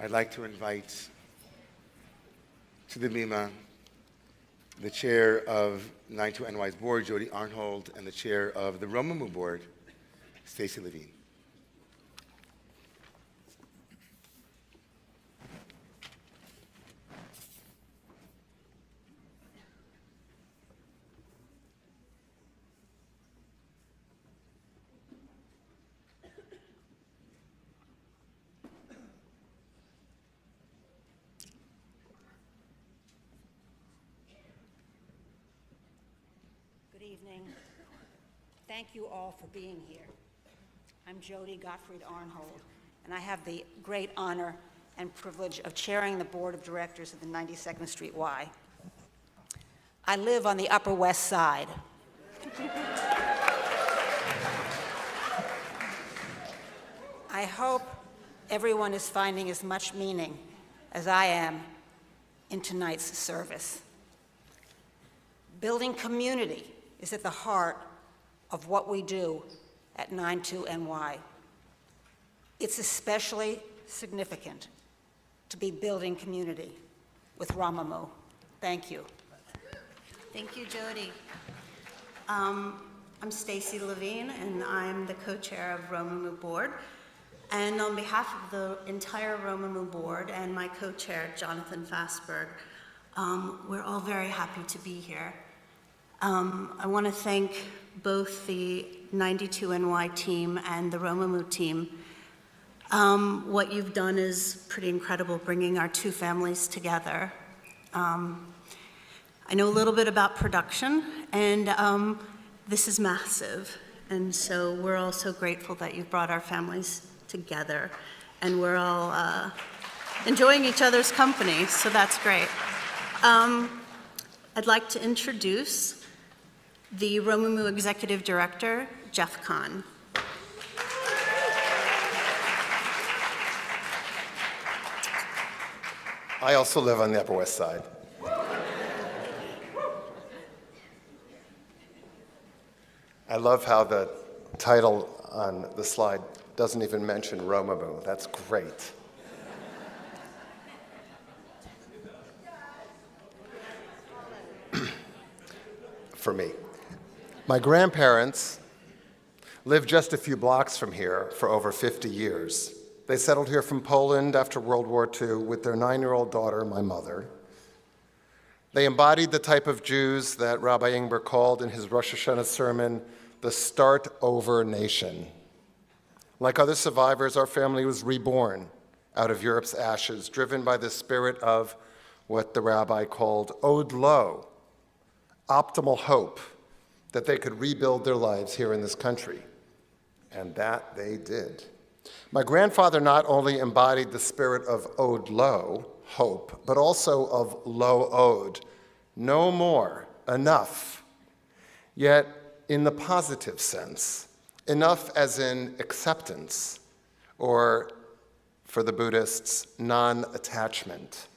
I'd like to invite to the bima the chair of 92NY's board, Jody Arnhold, and the chair of the Romemu board, Stacy Levine. Good evening. Thank you all for being here. I'm Jody Gottfried Arnhold, and I have the great honor and privilege of chairing the board of directors of the 92nd Street Y. I live on the Upper West Side. I hope everyone is finding as much meaning as I am in tonight's service. Building community is at the heart of what we do at 92NY. It's especially significant to be building community with Romemu. Thank you. Thank you, Jody. I'm Stacy Levine, and I'm the co-chair of Romemu Board. And on behalf of the entire Romemu Board and my co-chair, Jonathan Fastberg, we're all very happy to be here. I want to thank both the 92NY team and the Romemu team. What you've done is pretty incredible, bringing our two families together. I know a little bit about production, and this is massive. And so we're all so grateful that you've brought our families together, and we're all enjoying each other's company, so that's great. I'd like to introduce the Romemu Executive Director, Jeff Kahn. I also live on the Upper West Side. I love how the title on the slide doesn't even mention Romemu. That's great. For me. My grandparents lived just a few blocks from here for over 50 years. They settled here from Poland after World War II with their 9-year-old daughter, my mother. They embodied the type of Jews that Rabbi Ingber called in his Rosh Hashanah sermon, the start-over nation. Like other survivors, our family was reborn out of Europe's ashes, driven by the spirit of what the rabbi called Od Lo, optimal hope, that they could rebuild their lives here in this country. And that they did. My grandfather not only embodied the spirit of Od Lo, hope, but also of Lo Od, no more, enough. Yet, in the positive sense, enough as in acceptance, or for the Buddhists, non-attachment.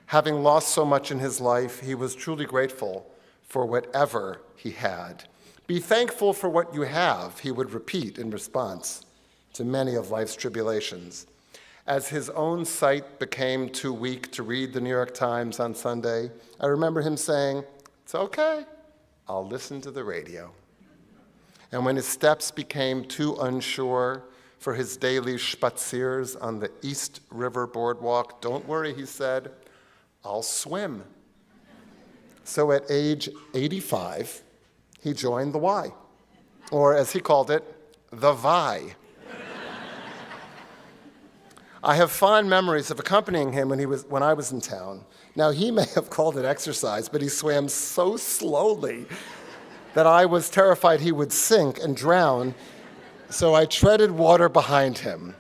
Having lost so much in his life, he was truly grateful for whatever he had. Be thankful for what you have, he would repeat in response to many of life's tribulations. As his own sight became too weak to read the New York Times on Sunday, I remember him saying, "It's okay, I'll listen to the radio." And when his steps became too unsure for his daily spaziers on the East River Boardwalk, "Don't worry," he said, "I'll swim." So at age 85, he joined the Y, or as he called it, the Vi. I have fond memories of accompanying him when I was in town. Now, he may have called it exercise, but he swam so slowly that I was terrified he would sink and drown, so I treaded water behind him.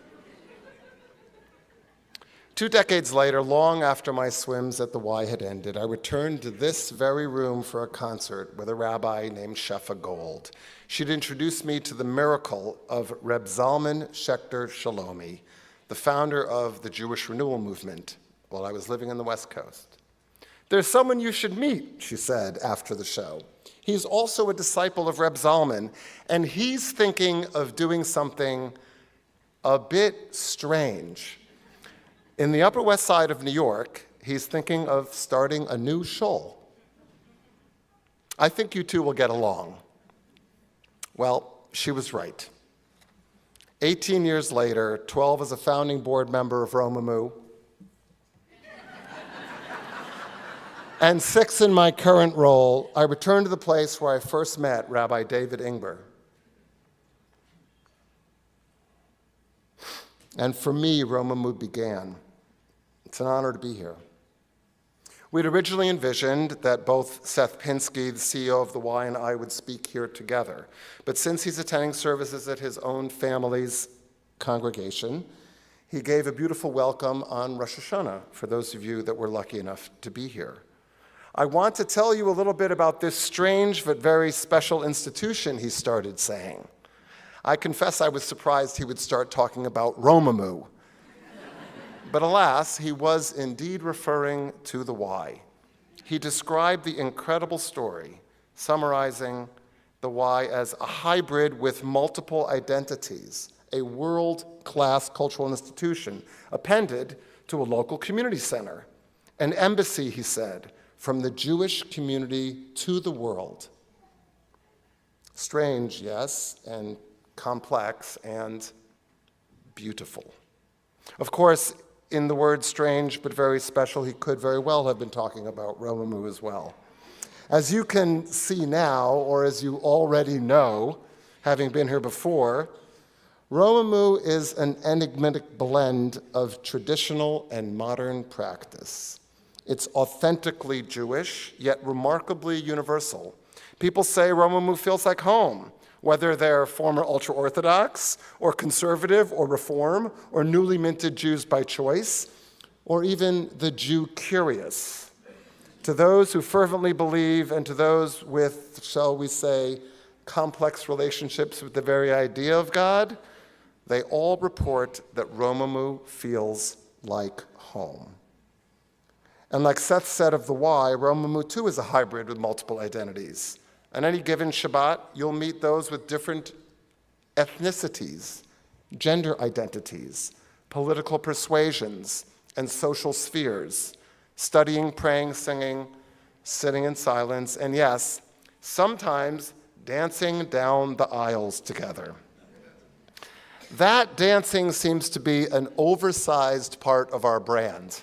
2 decades later, long after my swims at the Y had ended, I returned to this very room for a concert with a rabbi named Shefa Gold. She'd introduced me to the miracle of Reb Zalman Schechter Shalomi, the founder of the Jewish Renewal Movement, while I was living on the West Coast. "There's someone you should meet," she said after the show. "He's also a disciple of Reb Zalman, and he's thinking of doing something a bit strange. In the Upper West Side of New York, he's thinking of starting a new shul. I think you two will get along. Well, she was right. 18 years later, 12 as a founding board member of Romamu, and 6 in my current role, I returned to the place where I first met Rabbi David Ingber. And for me, Romamu began. It's an honor to be here. We'd originally envisioned that both Seth Pinsky, the CEO of the Y, and I would speak here together. But since he's attending services at his own family's congregation, he gave a beautiful welcome on Rosh Hashanah for those of you that were lucky enough to be here. I want to tell you a little bit about this strange but very special institution, he started saying. I confess I was surprised he would start talking about Romamu. But alas, he was indeed referring to the Y. He described the incredible story, summarizing the Y as a hybrid with multiple identities, a world-class cultural institution appended to a local community center, an embassy, he said, from the Jewish community to the world. Strange, yes, and complex and beautiful. Of course, in the word strange but very special, he could very well have been talking about Romamu as well. As you can see now, or as you already know, having been here before, Romamu is an enigmatic blend of traditional and modern practice. It's authentically Jewish, yet remarkably universal. People say Romamu feels like home, whether they're former ultra-Orthodox, or conservative, or Reform, or newly minted Jews by choice, or even the Jew curious. To those who fervently believe and to those with, shall we say, complex relationships with the very idea of God, they all report that Romamu feels like home. And like Seth said of the Y, Romamu too is a hybrid with multiple identities. On any given Shabbat, you'll meet those with different ethnicities, gender identities, political persuasions, and social spheres, studying, praying, singing, sitting in silence, and yes, sometimes dancing down the aisles together. That dancing seems to be an oversized part of our brand.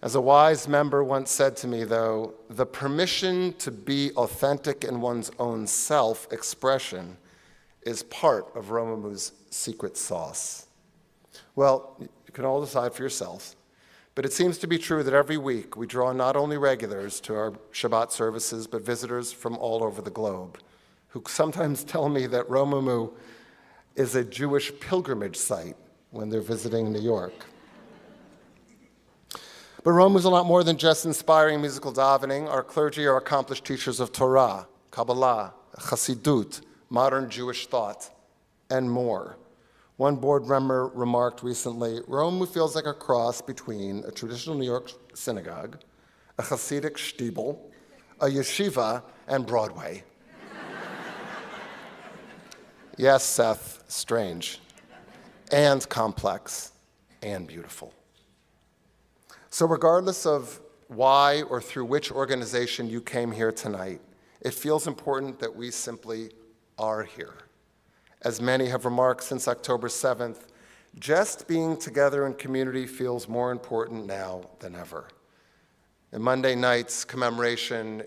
As a wise member once said to me, though, the permission to be authentic in one's own self-expression is part of Romamu's secret sauce. Well, you can all decide for yourselves, but it seems to be true that every week we draw not only regulars to our Shabbat services, but visitors from all over the globe, who sometimes tell me that Romamu is a Jewish pilgrimage site when they're visiting New York. But Rome was a lot more than just inspiring musical davening. Our clergy are accomplished teachers of Torah, Kabbalah, Chassidut, modern Jewish thought, and more. One board member remarked recently, Rome feels like a cross between a traditional New York synagogue, a Hasidic shtibel, a yeshiva, and Broadway. Yes, Seth, strange, and complex, and beautiful. So regardless of why or through which organization you came here tonight, it feels important that we simply are here. As many have remarked since October 7th, just being together in community feels more important now than ever. In Monday night's commemoration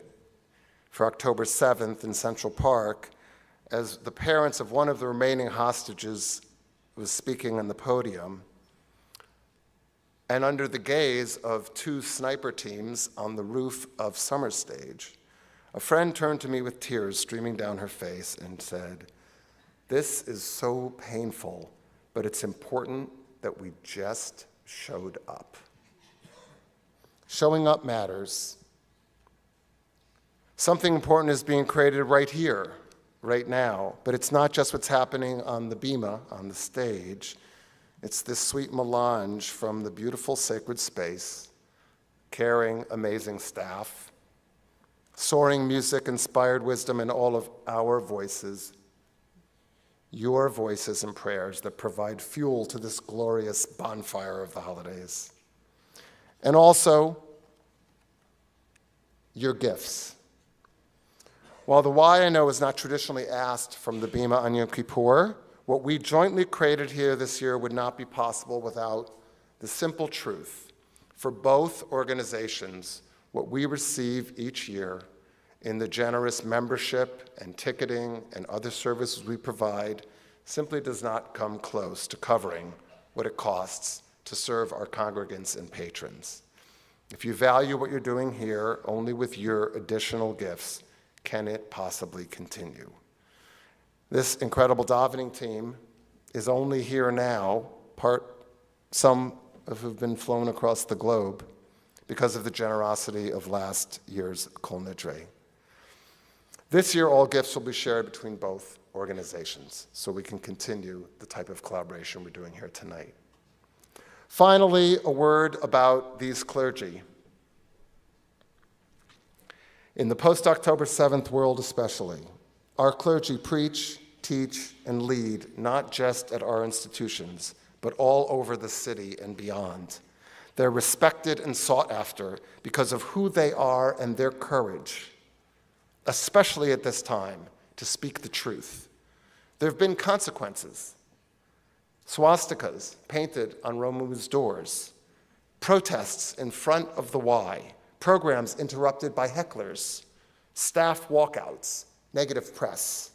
for October 7th in Central Park, as the parents of one of the remaining hostages was speaking on the podium, and under the gaze of 2 sniper teams on the roof of Summer Stage, a friend turned to me with tears streaming down her face and said, "This is so painful, but it's important that we just showed up." Showing up matters. Something important is being created right here, right now, but it's not just what's happening on the bima, on the stage. It's this sweet melange from the beautiful sacred space, caring, amazing staff, soaring music, inspired wisdom in all of our voices, your voices and prayers that provide fuel to this glorious bonfire of the holidays. And also, your gifts. While the why I know is not traditionally asked from the Bima on Yom Kippur, what we jointly created here this year would not be possible without the simple truth. For both organizations, what we receive each year in the generous membership and ticketing and other services we provide simply does not come close to covering what it costs to serve our congregants and patrons. If you value what you're doing here, only with your additional gifts can it possibly continue. This incredible davening team is only here now, some of who've been flown across the globe, because of the generosity of last year's Kol Nidre. This year, all gifts will be shared between both organizations, so we can continue the type of collaboration we're doing here tonight. Finally, a word about these clergy. In the post-October 7th world especially, our clergy preach, teach, and lead not just at our institutions, but all over the city and beyond. They're respected and sought after because of who they are and their courage, especially at this time, to speak the truth. There have been consequences. Swastikas painted on Romu's doors, protests in front of the Y, programs interrupted by hecklers, staff walkouts, negative press.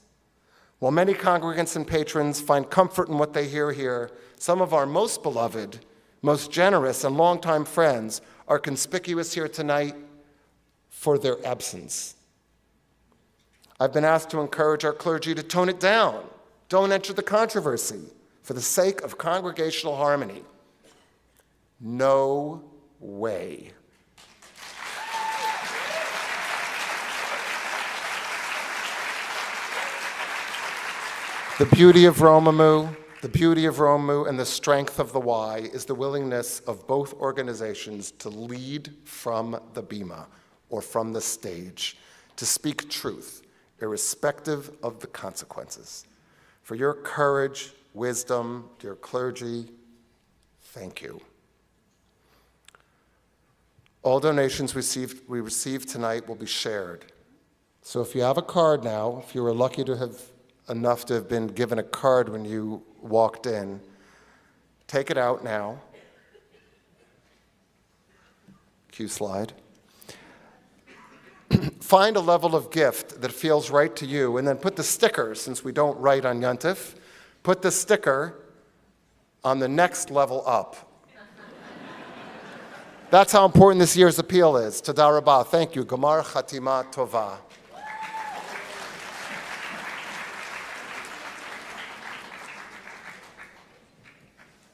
While many congregants and patrons find comfort in what they hear here, some of our most beloved, most generous, and longtime friends are conspicuous here tonight for their absence. I've been asked to encourage our clergy to tone it down. Don't enter the controversy for the sake of congregational harmony. No way. The beauty of Romamu, and the strength of the Y is the willingness of both organizations to lead from the bima, or from the stage, to speak truth, irrespective of the consequences. For your courage, wisdom, dear clergy, thank you. All donations we receive tonight will be shared. So if you have a card now, if you were lucky to have enough to have been given a card when you walked in, take it out now. Cue slide. Find a level of gift that feels right to you, and then put the sticker, since we don't write on Yontif, put the sticker on the next level up. That's how important this year's appeal is. Toda rabah. Thank you. Gomar Chatima Tova.